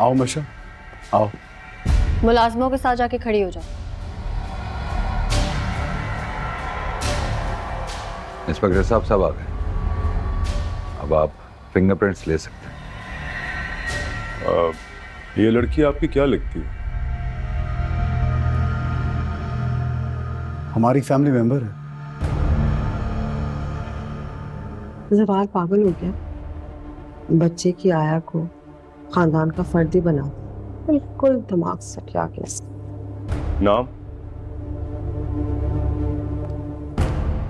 आओ मिशा, आओ। मुलाजमों के साथ जाके खड़ी हो जाओ। इंस्पेक्टर साहब सब आ गए, अब आप फिंगरप्रिंट्स ले सकते हैं। ये लड़की आपकी क्या लगती है? हमारी फैमिली मेंबर है। जवार पागल हो गया, बच्चे की आया को खानदान का फर्द ही बना, बिल्कुल दिमाग सटिया के। नाम?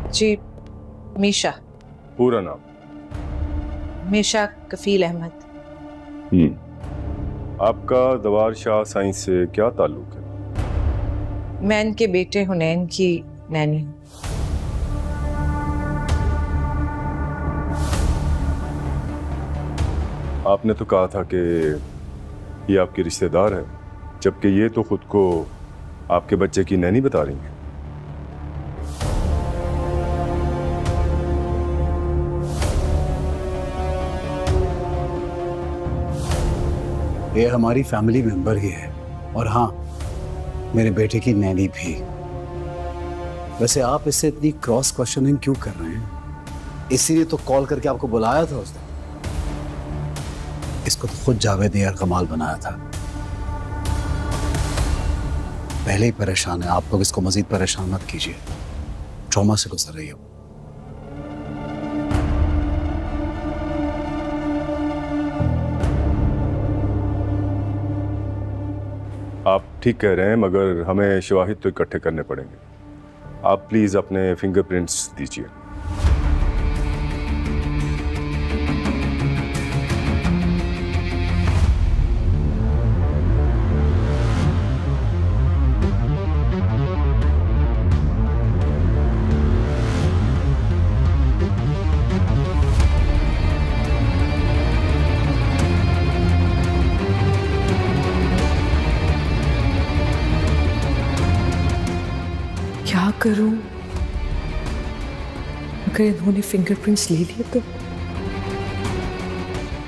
जी मीशा। पूरा नाम? मीशा कफील अहमद। आपका दवार शाह साइंस से क्या ताल्लुक है? मैं इनके बेटे हुनैन की नैनी हूँ। आपने तो कहा था कि ये आपकी रिश्तेदार है, जबकि ये तो खुद को आपके बच्चे की नैनी बता रही हैं। ये हमारी फैमिली मेंबर ही है, और हाँ, मेरे बेटे की नैनी भी। वैसे आप इससे इतनी क्रॉस क्वेश्चनिंग क्यों कर रहे हैं? इसीलिए तो कॉल करके आपको बुलाया था उसने। इसको तो खुद जावेद ने यार कमाल बनाया था। पहले ही परेशान है, आप लोग इसको मजीद परेशान मत कीजिए। ट्रॉमा से गुजर रही हो। आप ठीक कह रहे हैं, मगर हमें शवाहिद तो इकट्ठे करने पड़ेंगे। आप प्लीज अपने फिंगरप्रिंट्स दीजिए। क्या करूं? अगर इन्होंने फिंगरप्रिंट्स ले लिए तो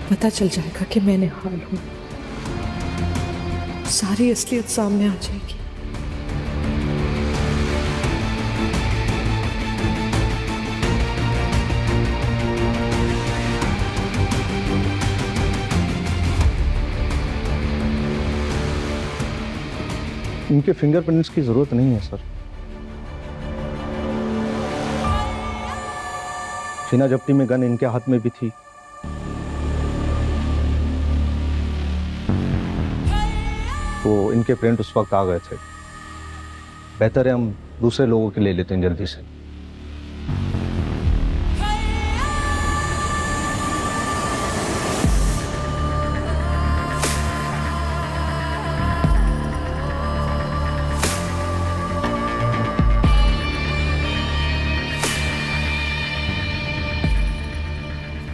पता चल जाएगा कि मैं निहाल हूं, सारी असलियत सामने आ जाएगी। इनके फिंगरप्रिंट्स की जरूरत नहीं है सर। सीना जब्ती में गन इनके हाथ में भी थी। तो इनके प्रिंट उस वक्त आ गए थे। बेहतर है हम दूसरे लोगों के ले लेते हैं जल्दी से।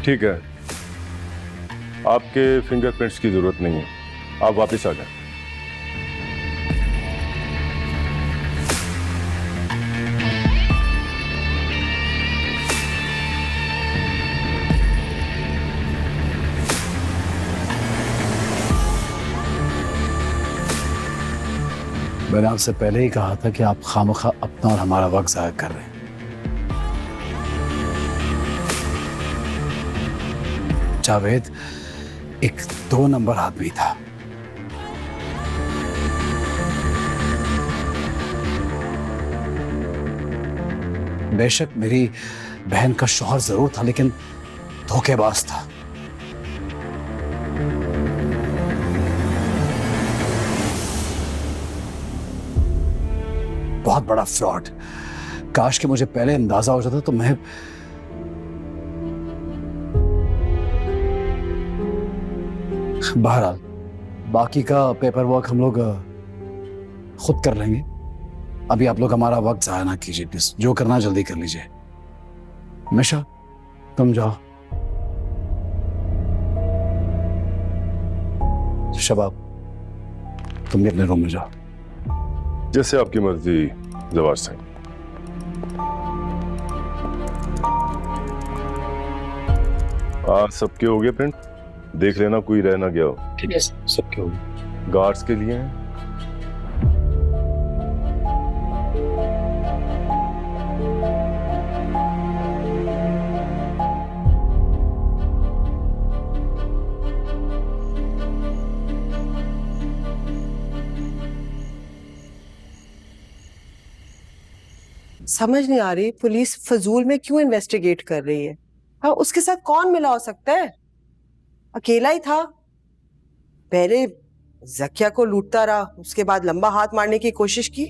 ठीक है, आपके फिंगरप्रिंट्स की जरूरत नहीं है, आप वापस आ जाएं। मैंने आपसे पहले ही कहा था कि आप खामखा अपना और हमारा वक्त जाया कर रहे हैं। जावेद एक 2 नंबर आदमी था। बेशक मेरी बहन का शौहर जरूर था, लेकिन धोखेबाज था। बहुत बड़ा फ्रॉड। काश कि मुझे पहले अंदाजा हो जाता तो मैं बहरहाल बाकी का पेपर वर्क हम लोग खुद कर लेंगे। अभी आप लोग हमारा वक्त जाया ना कीजिए प्लीज। जो करना है जल्दी कर लीजिए। मिशा तुम जाओ। शबाब तुम भी अपने रूम में जाओ। जैसे आपकी मर्जी जवार साहब। सबके हो गए प्रिंट? देख लेना कोई रह ना गया हो। ठीक है सर, सब क्या होगा। गार्ड्स के लिए हैं। समझ नहीं आ रही पुलिस फजूल में क्यों इन्वेस्टिगेट कर रही है। हाँ, उसके साथ कौन मिला हो सकता है? अकेला ही था। पहले जकिया को लूटता रहा, उसके बाद लंबा हाथ मारने की कोशिश की।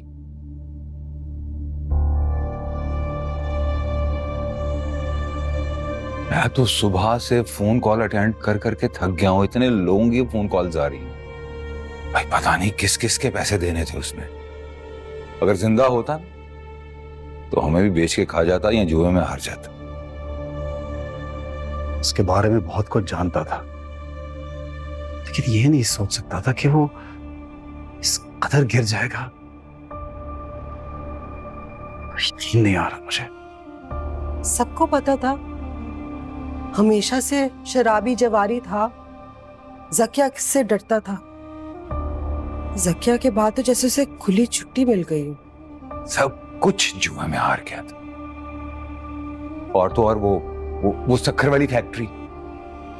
मैं तो सुबह से फोन कॉल अटेंड कर करके थक गया हूं। इतने लोगों की फोन कॉल्स आ रही हैं। भाई पता नहीं किस किस के पैसे देने थे उसने। अगर जिंदा होता तो हमें भी बेच के खा जाता या जुए में हार जाता। उसके बारे में बहुत कुछ जानता था, लेकिन ये नहीं सोच सकता था कि वो इस कदर गिर जाएगा। यकीन नहीं आ रहा मुझे। सबको पता था, हमेशा से शराबी जवारी था। जकिया से डरता था। जकिया के बाद तो जैसे उसे खुली छुट्टी मिल गई। सब कुछ जुए में हार गया था। और तो और वो शक्कर वाली फैक्ट्री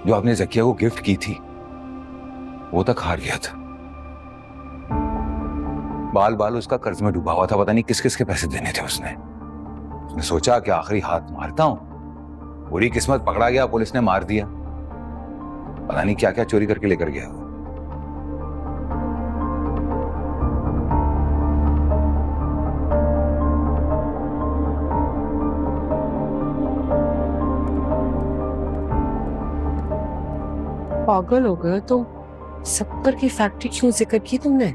जो आपने जकिया को गिफ्ट की थी, वो तक हार गया था। बाल बाल उसका कर्ज में डूबा हुआ था। पता नहीं किस किस के पैसे देने थे उसने सोचा कि आखिरी हाथ मारता हूं। बुरी किस्मत पकड़ा गया, पुलिस ने मार दिया। पता नहीं क्या क्या चोरी करके लेकर गया वो। पागल हो गए तो शक्कर की फैक्ट्री क्यों जिक्र की तुमने?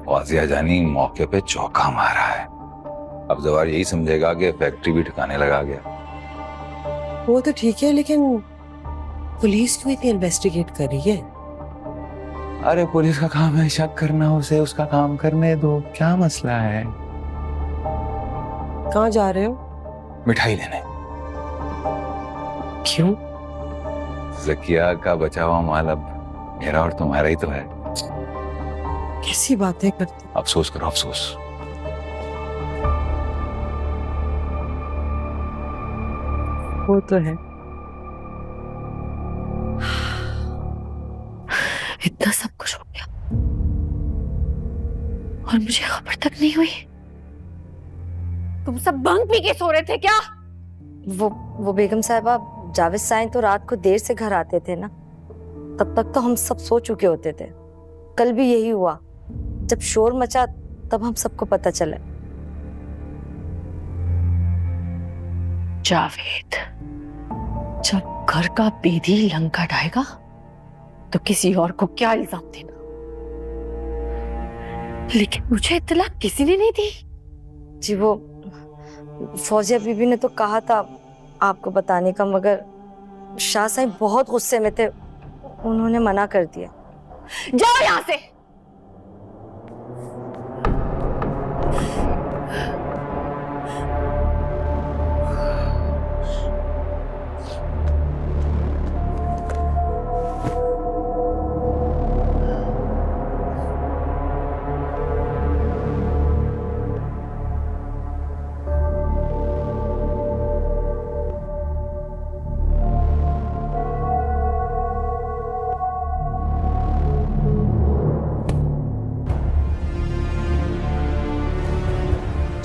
फौजिया जानी मौके पे चौका मारा है। अब जवार यही समझेगा कि फैक्ट्री भी ठिकाने लगा गया। वो तो ठीक है, लेकिन पुलिस क्यों इतनी इन्वेस्टिगेट कर रही है? अरे पुलिस का काम है शक करना, उसे उसका काम करने दो। क्या मसला है? कहाँ जा रहे हो? मिठाई लेने। क्यों? जकिया का बचा हुआ माल अब मेरा और तुम्हारा ही तो है। कैसी बातें करते? अफसोस करो अफसोस। वो तो है। इतना सब कुछ हो गया और मुझे खबर तक नहीं हुई। तुम सब भंग पी के सो रहे थे क्या? वो बेगम साहिबा, जावेद साईं तो रात को देर से घर आते थे ना, तब तक तो हम सब सो चुके होते थे। कल भी यही हुआ। जब शोर मचा तब हम सबको पता चला। जावेद जब घर का बेदी लंका ढाएगा तो किसी और को क्या इल्जाम देना। लेकिन मुझे इत्तला किसी ने नहीं दी। जी वो फौजिया बीबी ने तो कहा था आपको बताने का, मगर शाह साईं बहुत गुस्से में थे, उन्होंने मना कर दिया। जाओ यहां से।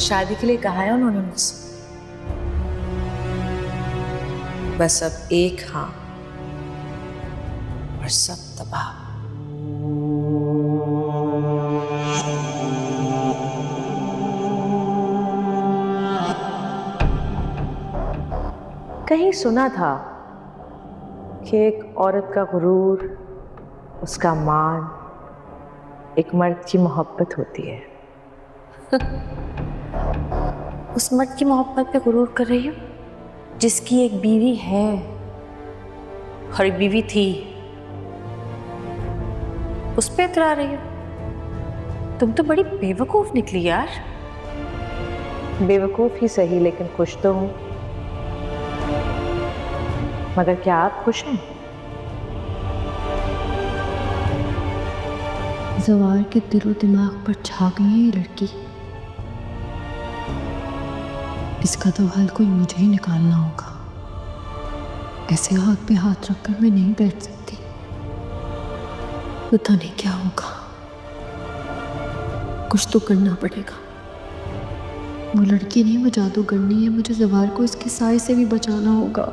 शादी के लिए कहा है उन्होंने मुझसे। बस अब एक हाँ और सब तबाह। कहीं सुना था कि एक औरत का गुरूर, उसका मान, एक मर्द की मोहब्बत होती है। उस मर्द की मोहब्बत पे गुरूर कर रही हो जिसकी एक बीवी है और एक बीवी थी, उस पे इतरा रही हो। तुम तो बड़ी बेवकूफ निकली यार। बेवकूफ ही सही, लेकिन खुश तो हूं। मगर क्या आप खुश हैं? जवार के दिलो दिमाग पर छा गई है ये लड़की। इसका तो हल कोई मुझे ही निकालना होगा। ऐसे हाथ पे हाथ रखकर मैं नहीं बैठ सकती। पता नहीं क्या होगा, कुछ तो करना पड़ेगा। वो लड़की नहीं, वो जादूगरनी है। मुझे जवार को इसके साए से भी बचाना होगा।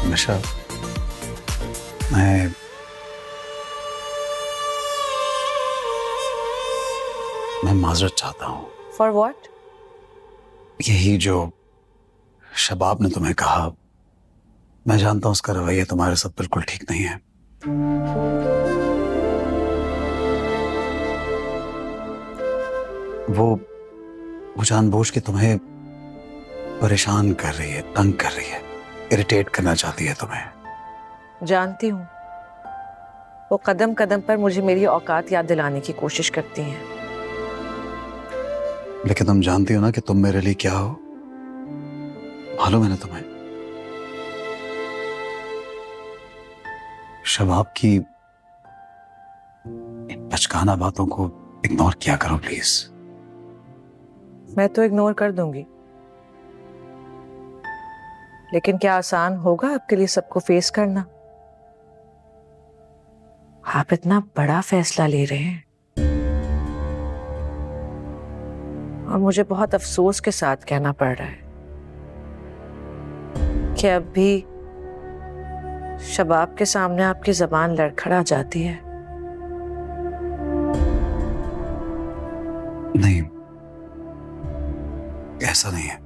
निशा, मैं माजरत चाहता हूँ। For what? यही जो शबाब ने तुम्हें कहा, मैं जानता हूँ उसका रवैया तुम्हारे साथ बिल्कुल ठीक नहीं है। वो जानबूझ के तुम्हें परेशान कर रही है, तंग कर रही है, इरिटेट करना चाहती है तुम्हें। जानती हूँ, वो कदम कदम पर मुझे मेरी औकात याद दिलाने की कोशिश करती हैं। लेकिन तुम जानती हो ना कि तुम मेरे लिए क्या हो। मालूम है ना तुम्हें। शबाब की इन बचकाना बातों को इग्नोर किया करो प्लीज। मैं तो इग्नोर कर दूंगी, लेकिन क्या आसान होगा आपके लिए सबको फेस करना? आप इतना बड़ा फैसला ले रहे हैं और मुझे बहुत अफसोस के साथ कहना पड़ रहा है कि अब भी शबाब के सामने आपकी जबान लड़खड़ा जाती है। नहीं, ऐसा नहीं है।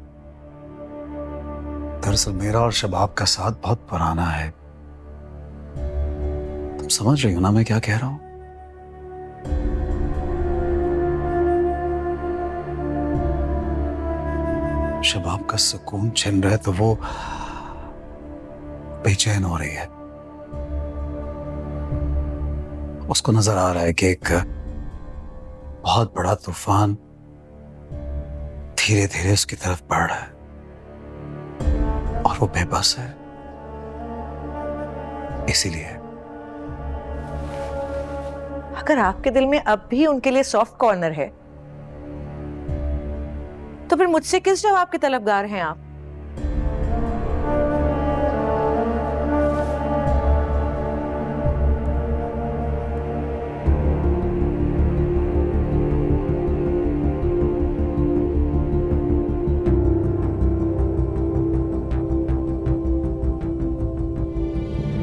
दरअसल मेरा और शबाब का साथ बहुत पुराना है। तुम समझ रही हो ना मैं क्या कह रहा हूं? शबाब का सुकून छिन रहा है तो वो बेचैन हो रही है। उसको नजर आ रहा है कि एक बहुत बड़ा तूफान धीरे धीरे उसकी तरफ बढ़ रहा है और वो बेबस है। इसीलिए अगर आपके दिल में अब भी उनके लिए सॉफ्ट कॉर्नर है तो फिर मुझसे किस जवाब के तलबगार हैं आप?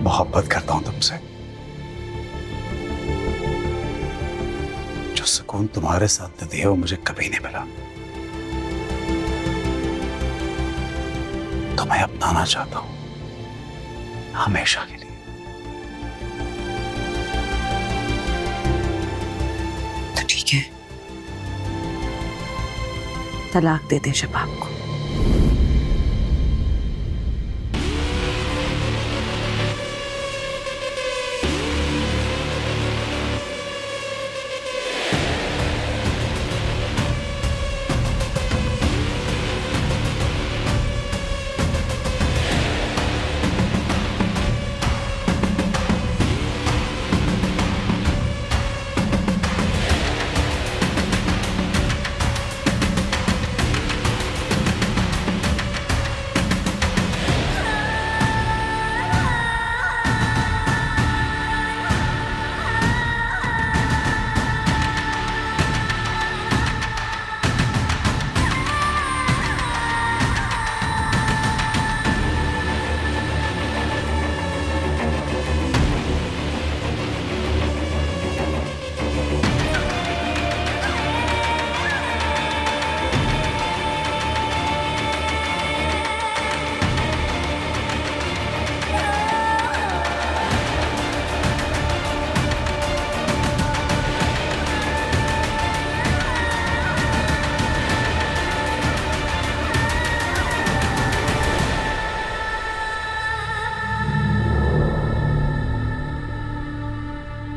मोहब्बत करता हूं तुमसे। जो सुकून तुम्हारे साथ दिया वो मुझे कभी नहीं मिला। तुम्हें अपनाना चाहता हूं हमेशा के लिए। तो ठीक है, तलाक दे दें शबाब को।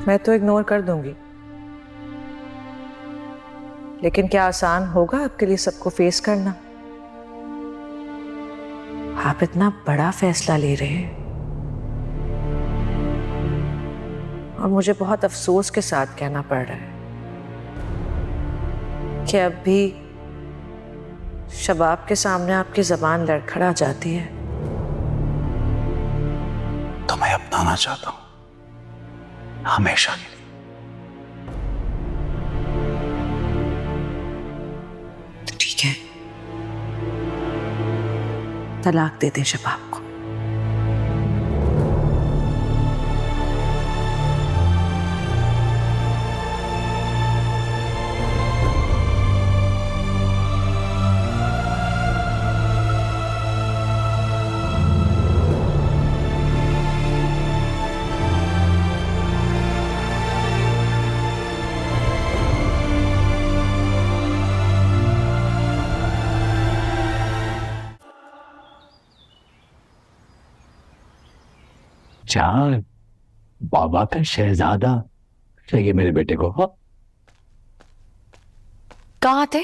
मैं तो इग्नोर कर दूंगी, लेकिन क्या आसान होगा आपके लिए सबको फेस करना? आप इतना बड़ा फैसला ले रहे हैं और मुझे बहुत अफसोस के साथ कहना पड़ रहा है कि अब भी शबाब के सामने आपकी जबान लड़खड़ा जाती है। तो मैं अपनाना चाहता हूं हमेशा के लिए। तो ठीक है, तलाक दे दें शबाब को। चार बाबा का शहजादा चाहिए मेरे बेटे को। हाँ? कहाँ थे?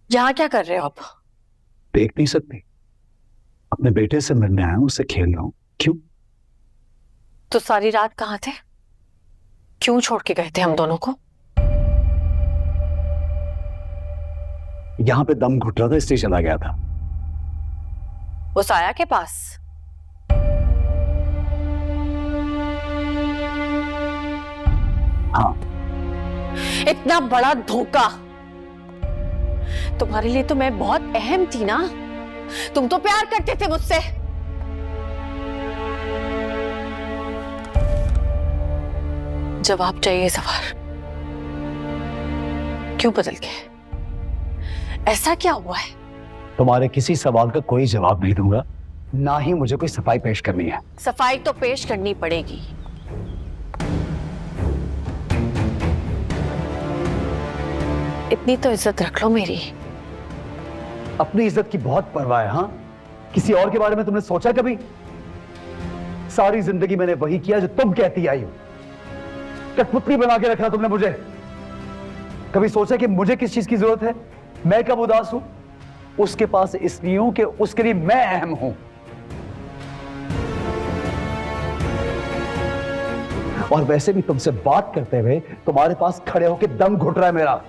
यहाँ क्या कर रहे हो आप? देख नहीं सकती? अपने बेटे से मिलने आया हूं, उससे खेल रहा हूं। क्यों? तो सारी रात कहाँ थे? क्यों छोड़ के गए थे हम दोनों को? यहां पे दम घुट रहा था इसलिए चला गया था। उस आया के पास? हाँ। इतना बड़ा धोखा! तुम्हारे लिए तो मैं बहुत अहम थी ना। तुम तो प्यार करते थे मुझसे। जवाब चाहिए सवार। क्यों बदल गए? ऐसा क्या हुआ है? तुम्हारे किसी सवाल का कोई जवाब नहीं दूंगा, ना ही मुझे कोई सफाई पेश करनी है। सफाई तो पेश करनी पड़ेगी। इतनी तो इज्जत रख लो मेरी। अपनी इज्जत की बहुत परवाह है। हाँ, किसी और के बारे में तुमने सोचा कभी? सारी जिंदगी मैंने वही किया जो तुम कहती आई हो। कठपुतली बना के रखा तुमने मुझे। कभी सोचा कि मुझे किस चीज की जरूरत है? मैं कब उदास हूं? उसके पास इसलिए हूं कि उसके लिए मैं अहम हूं। और वैसे भी तुमसे बात करते हुए तुम्हारे पास खड़े होकर दम घुट रहा है मेरा।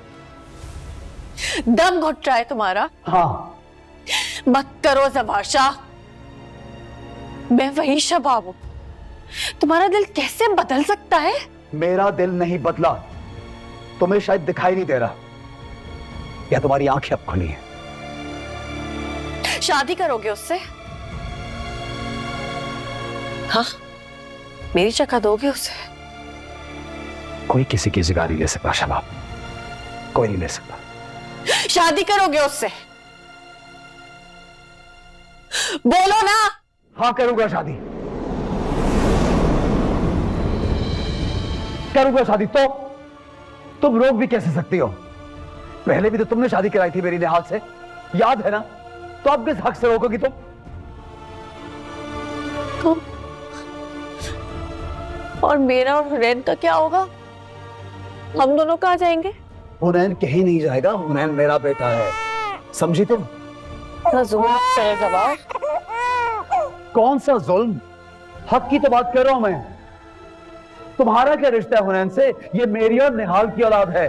दम घुट रहा है तुम्हारा? हाँ। मत करो ज़बाशा। मैं वही शबाब हूं। तुम्हारा दिल कैसे बदल सकता है? मेरा दिल नहीं बदला, तुम्हें शायद दिखाई नहीं दे रहा, या तुम्हारी आंखें अब खुली हैं। शादी करोगे उससे? हाँ, मेरी जगह दोगे उसे? कोई किसी की जगह नहीं ले सकता शबाब, कोई नहीं ले सकता। शादी करोगे उससे? बोलो ना। हाँ, करूंगा शादी, करूंगा शादी। तो तुम रोक भी कैसे सकती हो? पहले भी तो तुमने शादी कराई थी मेरी निहाल से, याद है ना? तो अब किस हक से रोकोगी तुम? और मेरा और हुनैन का क्या होगा? हम दोनों कहाँ जाएंगे? हुनैन कहीं नहीं जाएगा, हुनैन मेरा बेटा है, समझी तुम? कौन सा जुल्म? हक की तो बात कर रहा हूं मैं। तुम्हारा क्या रिश्ता है हुनैन से? ये मेरी और निहाल की औलाद है।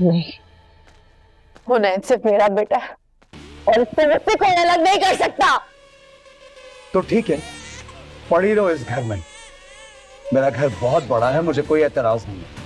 नहीं, हुनैन सिर्फ मेरा बेटा है और इससे मुझसे कोई अलग नहीं कर सकता। तो ठीक है, पड़ी रहो इस घर में। मेरा घर बहुत बड़ा है, मुझे कोई एतराज नहीं है।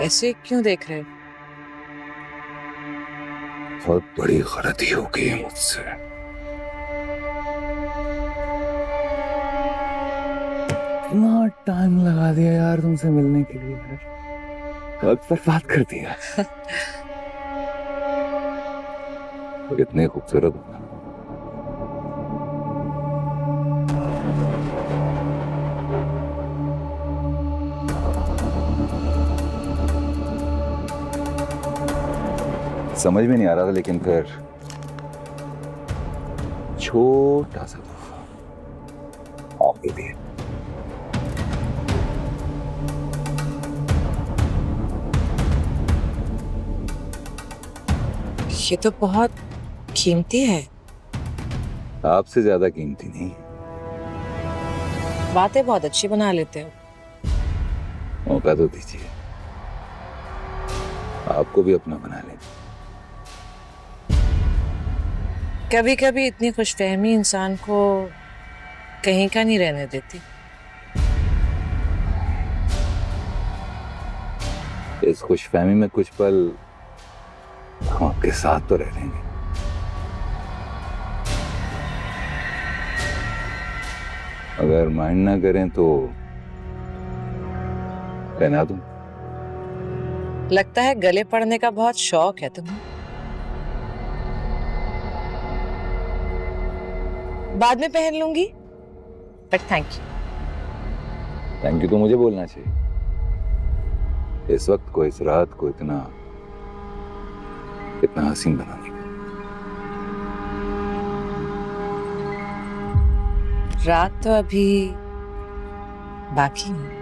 ऐसे क्यों देख रहे हो? बहुत बड़ी गलती हो गई है मुझसे। इतना टाइम लगा दिया यार तुमसे मिलने के लिए, वक्त बर्बाद कर दिया। और इतने खूबसूरत हो। समझ में नहीं आ रहा था, लेकिन फिर छोटा सा तोहफा आपके लिए। ये तो बहुत कीमती है। आपसे ज्यादा कीमती नहीं। बातें बहुत अच्छी बना लेते हो। मौका तो दीजिए, आपको भी अपना बना लें। कभी कभी इतनी खुशफहमी इंसान को कहीं का नहीं रहने देती। इस खुशफहमी में कुछ पल हम आपके साथ तो रह लेंगे। अगर माइंड ना करें तो पहना दूं। लगता है गले पड़ने का बहुत शौक है तुम्हें। बाद में पहन लूंगी, but thank you. Thank you तो मुझे बोलना चाहिए। इस वक्त को, इस रात को इतना हसीन बनाने का। रात तो अभी बाकी है।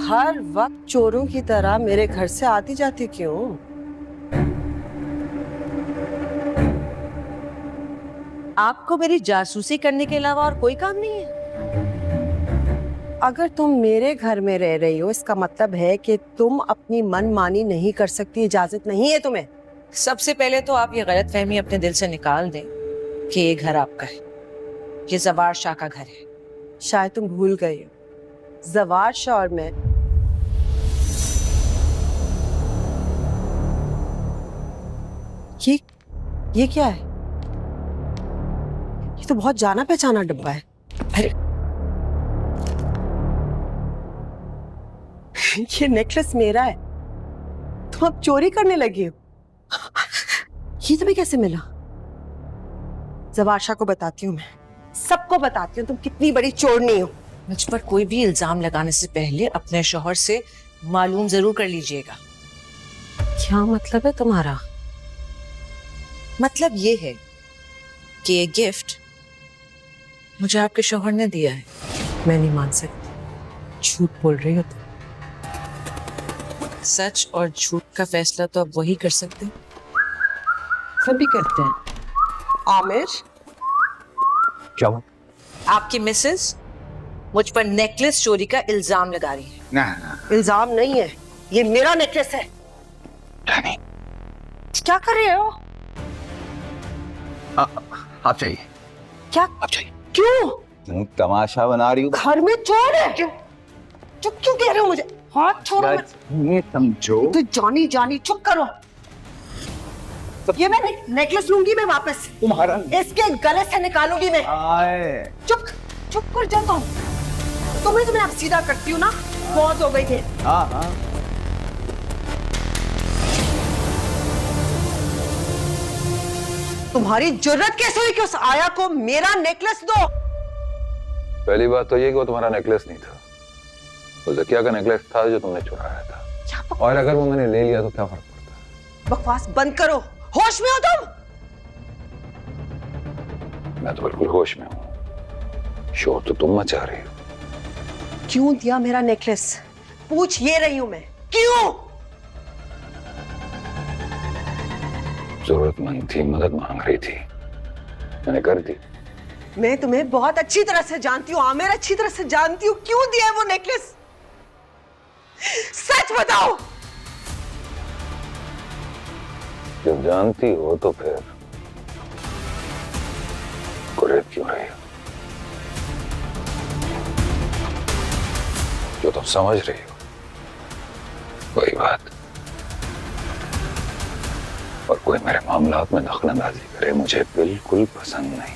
हर वक्त चोरों की तरह मेरे घर से आती जाती क्यों? आपको मेरी जासूसी करने के अलावा और कोई काम नहीं है? अगर तुम मेरे घर में रह रही हो, इसका मतलब है कि तुम अपनी मनमानी नहीं कर सकती, इजाजत नहीं है तुम्हें। सबसे पहले तो आप ये गलतफहमी अपने दिल से निकाल दें कि ये घर आपका है। ये जवार शाह का घर है। शायद तुम भूल गई हो, जवार शाह और मैं ये क्या है? ये तो बहुत जाना पहचाना डब्बा है। अरे ये नेकलेस मेरा है, तुम अब चोरी करने लगी हो। ये तुम्हें कैसे मिला? जवार शाह को बताती हूँ, मैं सबको बताती हूँ तुम कितनी बड़ी चोरनी हो। मुझ पर कोई भी इल्जाम लगाने से पहले अपने शौहर से मालूम जरूर कर लीजिएगा। क्या मतलब है तुम्हारा? मतलब ये है कि ये गिफ्ट मुझे आपके शौहर ने दिया है। मैं नहीं मान सकती, झूठ बोल रही हो तुम। सच और झूठ का फैसला तो अब वही कर सकते हैं। सभी करते हैं। आमिर, क्या हुआ? आपकी मिसेस मुझ पर नेकलेस चोरी का इल्जाम लगा रही है। ना इल्जाम नहीं है, ये मेरा नेकलेस है। रानी, क्या कर रहे हो? आप चाहिए, क्या? आप चाहिए। क्यों? क्यों तमाशा बना रही हूँ? घर में चोर है। चुप क्यों कह रहे हो मुझे? हाथ छोड़ो मत। ये समझो। तो जानी जानी चुप करो। ये मैं नेकलेस लूंगी मैं वापस। तुम्हारा इसके गले से निकालूंगी मैं। आए। चुप चुप कर जा तुम। तुम्हें तो मैं अब सीधा करती हूँ ना, बहुत हो गई थी। हाँ हाँ। तुम्हारी जुर्रत कैसे हुई कि उस आया को मेरा नेकलेस दो? पहली बात तो ये कि वो तुम्हारा नेकलेस नहीं था, वो ज़किया का नेकलेस था जो तुमने चुराया था। और अगर वो मैंने ले लिया तो क्या फर्क पड़ता? बकवास बंद करो, होश में हो तुम? मैं तो बिल्कुल होश में हूँ। शोर तो तुम मचा रही हो। क्यों दिया मेरा नेकलेस? पूछ ये रही हूं मैं, क्यों? जरूरतमंद थी, मदद मांग रही थी, मैंने कर दी। मैं तुम्हें बहुत अच्छी तरह से जानती हूँ, आमिर, अच्छी तरह से जानती हूँ। क्यों दिया है वो नेकलेस? सच बताओ। जब जानती हो तो फिर कुरेद क्यों रही हो? जो तुम समझ रही हो वही बात। और कोई मेरे मामलात में दखलंदाजी करे मुझे बिल्कुल पसंद नहीं।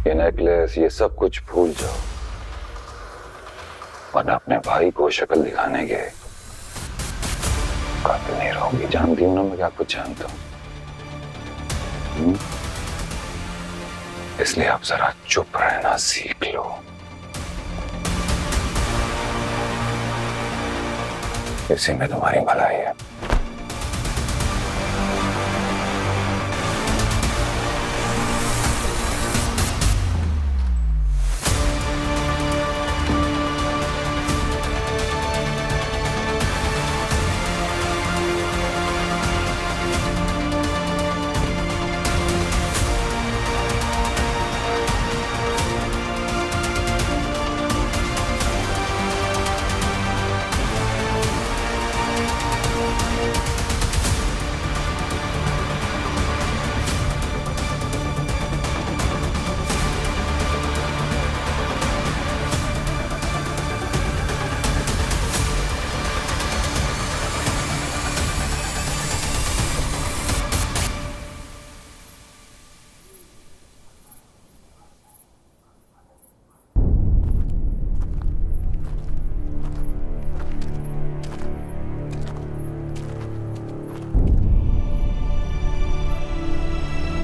ये नेकलेस, ये सब कुछ भूल जाओ, वरना अपने भाई को शक्ल दिखाने के काबिल नहीं रहोगी। जानती हूं ना मैं क्या कुछ जानता हूं। इसलिए आप जरा चुप रहना सीख लो। इसी में तुम्हारी भलाई है।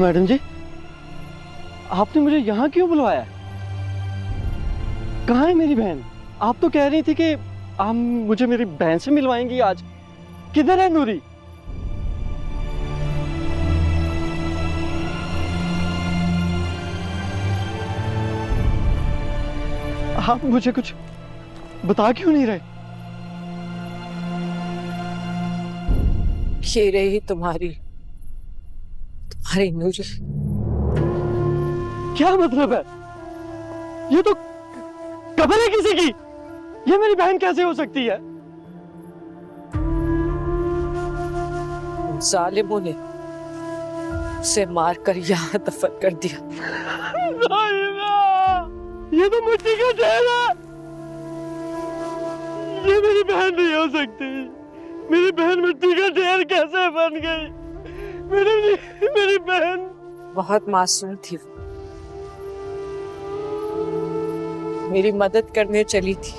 मैडम जी, आपने मुझे यहाँ क्यों बुलवाया? कहाँ है मेरी बहन? आप तो कह रही थी कि आप मुझे मेरी बहन से मिलवाएंगी आज। किधर है नूरी? आप मुझे कुछ बता क्यों नहीं रहे? ये रही तुम्हारी नूरी। क्या मतलब है? ये तो कब्र है किसी की। ये मेरी बहन कैसे हो सकती है? जालिमों ने उसे मारकर यहाँ दफन कर दिया। ये तो मिट्टी का ढेर है। ये मेरी बहन नहीं हो सकती। मेरी बहन मिट्टी का ढेर कैसे बन गई? मेरी बहन बहुत मासूम थी, मेरी मदद करने चली थी।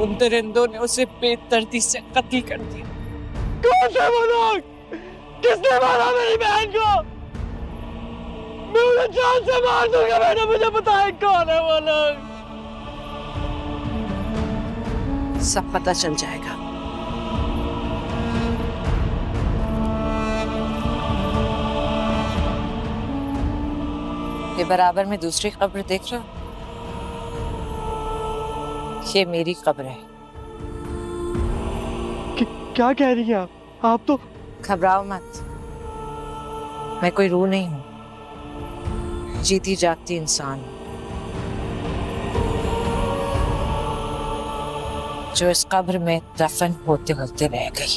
उन दरिंदों ने उसे बेदर्दी से कत्ल कर दिया। कौन थे वो लोग? किसने मारा मेरी बहन को? मैं उन्हें जान से मार दूंगा। मैंने मुझे बताया कौन है वो लोग? सब पता चल जाएगा। ये बराबर में दूसरी कब्र देख रहे हो? ये मेरी कब्र है। क्या कह रही हैं आप? आप तो घबराओ मत, मैं कोई रूह नहीं हूं, जीती जागती इंसान हूं, जो इस कब्र में दफन होते होते रह गई।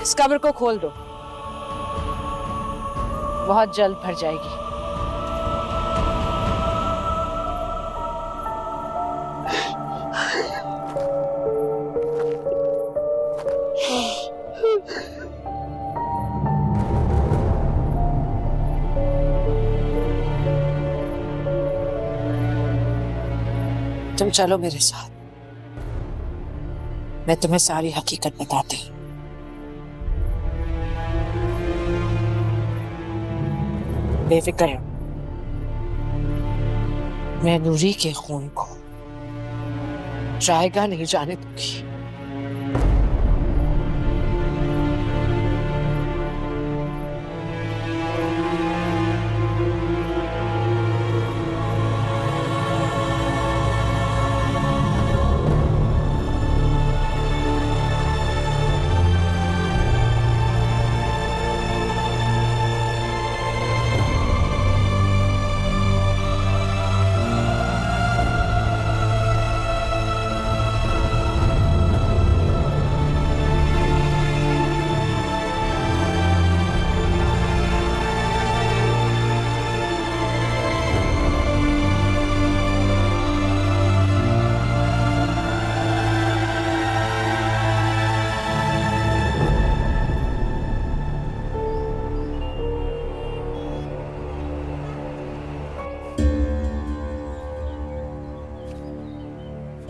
इस कब्र को खोल दो, बहुत जल्द भर जाएगी। तुम चलो मेरे साथ, मैं तुम्हें सारी हकीकत बताती हूँ। बेफिक्र हो, मैं नूरी के खून को जाएगा नहीं जाने दूंगी।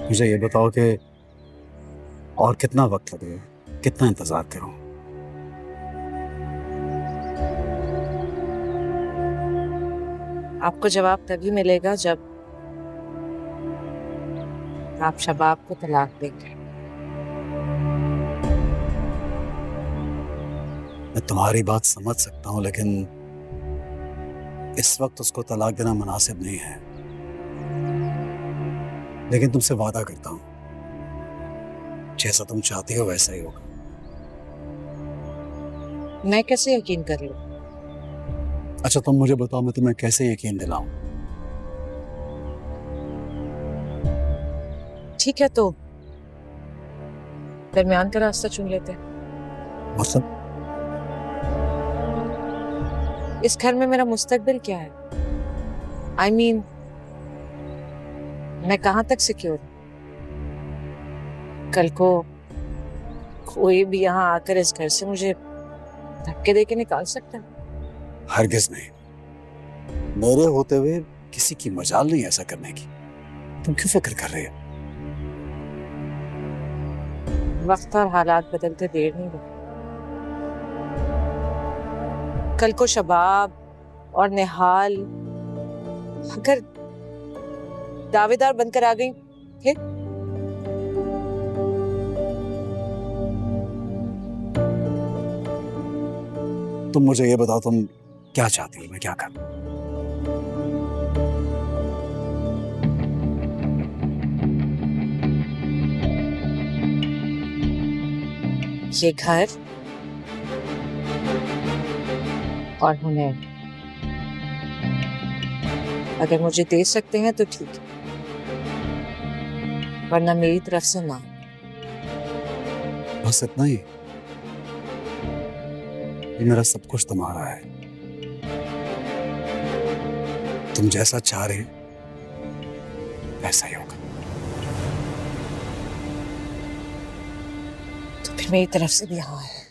मुझे ये बताओ कि और कितना वक्त लगेगा, कितना इंतजार करूं? आपको जवाब तभी मिलेगा जब आप शबाब को तलाक देंगे। मैं तुम्हारी बात समझ सकता हूं, लेकिन इस वक्त उसको तलाक देना मुनासिब नहीं है। लेकिन तुमसे वादा करता हूं, जैसा तुम चाहती हो वैसा ही होगा। मैं कैसे यकीन कर लूं? अच्छा तुम मुझे बताओ, मैं तुम्हें कैसे यकीन दिलाऊं? ठीक है, तो दरमियान का रास्ता चुन लेते हैं। मतलब? इस घर में मेरा मुस्तकबिल क्या है? I mean, मैं कहां तक सिक्योर हूं? कल को कोई भी यहां आकर इस घर से मुझे धक्के देके निकाल सकता है। हरगिज नहीं। मेरे होते हुए किसी की मजाल नहीं ऐसा करने की। तुम क्यों फिक्र कर रही हो? वक्त और हालात बदलते देर नहीं लगती। कल को शबाब और निहाल अगर दावेदार बनकर आ गई फिर? तुम मुझे ये बताओ, तुम क्या चाहती हो, मैं क्या करूं? ये घर और हुनैन अगर मुझे दे सकते हैं तो ठीक है, वरना मेरी तरफ से ना। बस इतना ही? ये मेरा सब कुछ तुम्हारा है। तुम जैसा चाह रहे वैसा ही होगा। तो फिर मेरी तरफ से भी हाँ है।